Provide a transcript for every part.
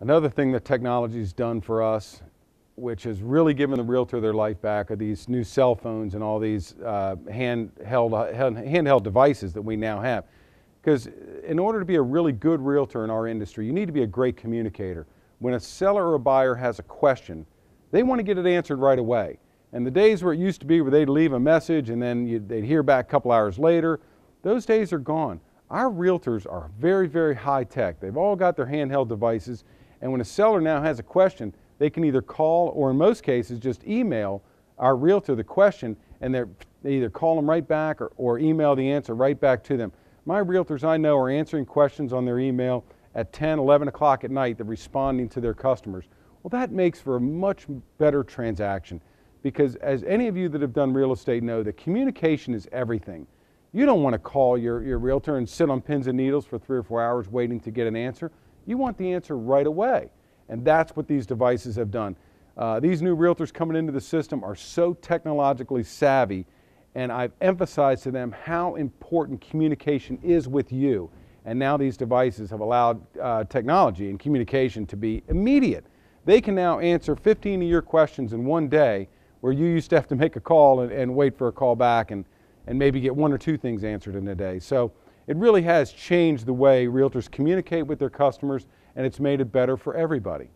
Another thing that technology's done for us, which has really given the realtor their life back, are these new cell phones and all these handheld devices that we now have. Because in order to be a really good realtor in our industry, you need to be a great communicator. When a seller or a buyer has a question, they want to get it answered right away. And the days where it used to be where they'd leave a message and then they'd hear back a couple hours later, those days are gone. Our realtors are very, very high tech. They've all got their handheld devices, and when a seller now has a question, they can either call or in most cases just email our realtor the question, and they either call them right back or email the answer right back to them. My realtors I know are answering questions on their email at 10, 11 o'clock at night. They're responding to their customers. Well, that makes for a much better transaction, because as any of you that have done real estate know, that communication is everything. You don't want to call your realtor and sit on pins and needles for 3 or 4 hours waiting to get an answer. You want the answer right away. And that's what these devices have done. These new realtors coming into the system are so technologically savvy, and I've emphasized to them how important communication is with you. And now these devices have allowed technology and communication to be immediate. They can now answer 15 of your questions in one day, where you used to have to make a call and wait for a call back and maybe get 1 or 2 things answered in a day. So it really has changed the way realtors communicate with their customers, and it's made it better for everybody.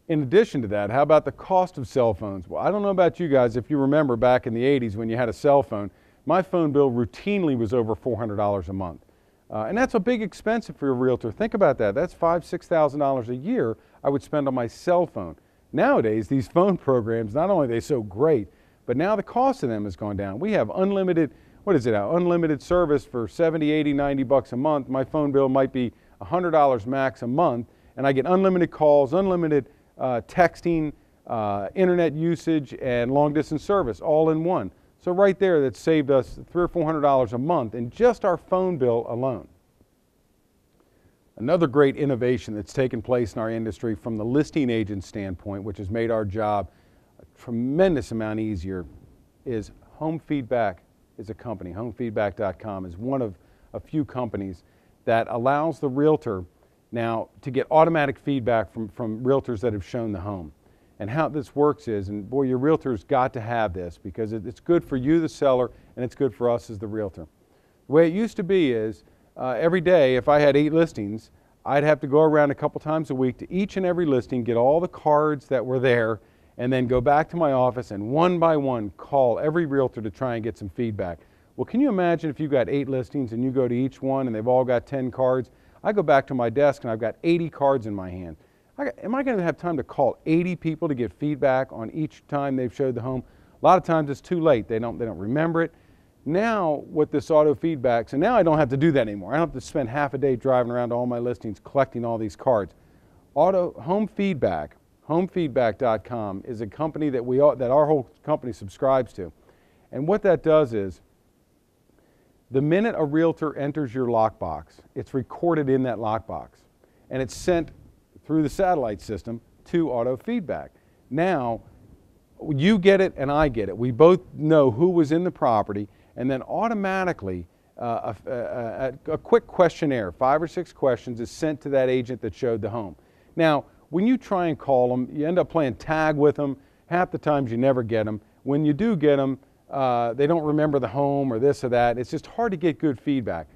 In addition to that, how about the cost of cell phones? Well, I don't know about you guys, if you remember back in the 80s when you had a cell phone, my phone bill routinely was over $400 a month. And that's a big expense for a realtor. Think about that. That's $5,000, $6,000 a year I would spend on my cell phone. Nowadays, these phone programs, not only are they so great, but now the cost of them has gone down. We have unlimited, what is it now, unlimited service for 70, 80, 90 bucks a month. My phone bill might be $100 max a month, and I get unlimited calls, unlimited texting, internet usage, and long distance service all in one. So right there, that saved us $300 or $400 a month in just our phone bill alone. Another great innovation that's taken place in our industry from the listing agent standpoint, which has made our job a tremendous amount easier, is Home Feedback is a company. HomeFeedback.com is one of a few companies that allows the realtor now to get automatic feedback from realtors that have shown the home. And how this works is, and boy, your realtor's got to have this, because it's good for you, the seller, and it's good for us as the realtor. The way it used to be is, every day, if I had 8 listings, I'd have to go around a couple times a week to each and every listing, get all the cards that were there, and then go back to my office and one by one call every realtor to try and get some feedback. Well, can you imagine if you've got 8 listings and you go to each one and they've all got 10 cards? I go back to my desk and I've got 80 cards in my hand. Am I going to have time to call 80 people to get feedback on each time they've showed the home? A lot of times it's too late. They don't remember it. Now with this auto feedback, so now I don't have to do that anymore. I don't have to spend half a day driving around to all my listings collecting all these cards. Home Feedback, HomeFeedback.com, is a company that our whole company subscribes to. And what that does is, the minute a realtor enters your lockbox, it's recorded in that lockbox, and it's sent through the satellite system to auto feedback. Now, you get it and I get it. We both know who was in the property, and then automatically a quick questionnaire, 5 or 6 questions, is sent to that agent that showed the home. Now, when you try and call them, you end up playing tag with them. Half the times you never get them. When you do get them, they don't remember the home or this or that. It's just hard to get good feedback.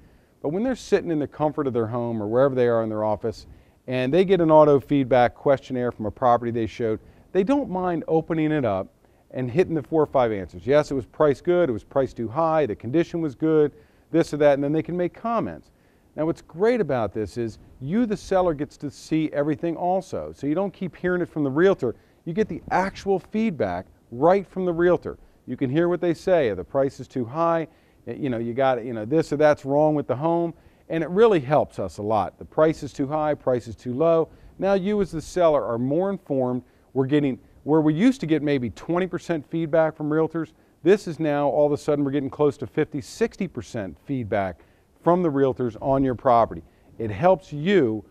But when they're sitting in the comfort of their home or wherever they are in their office, and they get an auto feedback questionnaire from a property they showed, they don't mind opening it up and hitting the 4 or 5 answers. Yes, it was priced good, it was priced too high, the condition was good, this or that, and then they can make comments. Now what's great about this is you, the seller, gets to see everything also. So you don't keep hearing it from the realtor, you get the actual feedback right from the realtor. You can hear what they say. The price is too high, you got this or that's wrong with the home, and it really helps us a lot. The price is too high, price is too low. Now you as the seller are more informed. We're getting, where we used to get maybe 20% feedback from realtors, this is now all of a sudden we're getting close to 50, 60% feedback from the realtors on your property. It helps you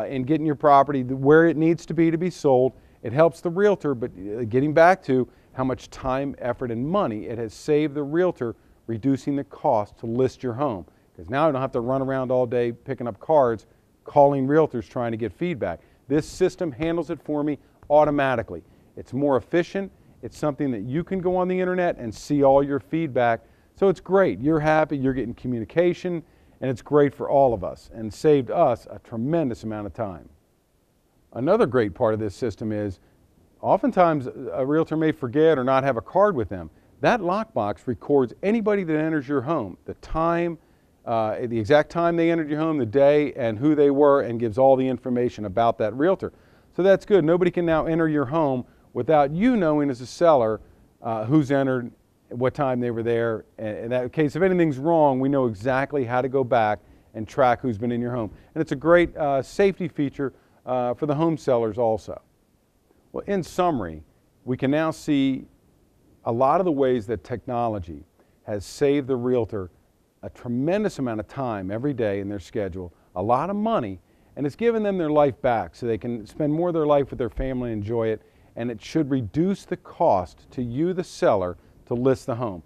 in getting your property where it needs to be sold. It helps the realtor, but getting back to how much time, effort, and money it has saved the realtor, reducing the cost to list your home. Because now I don't have to run around all day picking up cards. calling realtors trying to get feedback. This system handles it for me automatically. It's more efficient. It's something that you can go on the internet and see all your feedback. So it's great. You're happy, you're getting communication, and it's great for all of us and saved us a tremendous amount of time. Another great part of this system is oftentimes a realtor may forget or not have a card with them. That lockbox records anybody that enters your home, the time, the exact time they entered your home, the day, and who they were, and gives all the information about that realtor. So that's good. Nobody can now enter your home without you knowing as a seller who's entered, what time they were there. And in that case, if anything's wrong, we know exactly how to go back and track who's been in your home. And it's a great safety feature for the home sellers also. Well, in summary, we can now see a lot of the ways that technology has saved the realtor a tremendous amount of time every day in their schedule, a lot of money, and it's given them their life back so they can spend more of their life with their family and enjoy it, and it should reduce the cost to you, the seller, to list the home.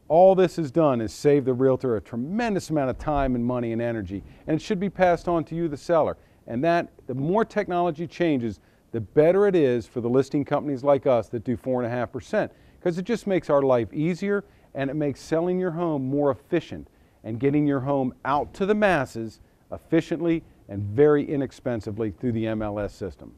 All this has done is save the realtor a tremendous amount of time and money and energy, and it should be passed on to you, the seller. And that, the more technology changes, the better it is for the listing companies like us that do 4.5%, because it just makes our life easier, and it makes selling your home more efficient and getting your home out to the masses efficiently and very inexpensively through the MLS system.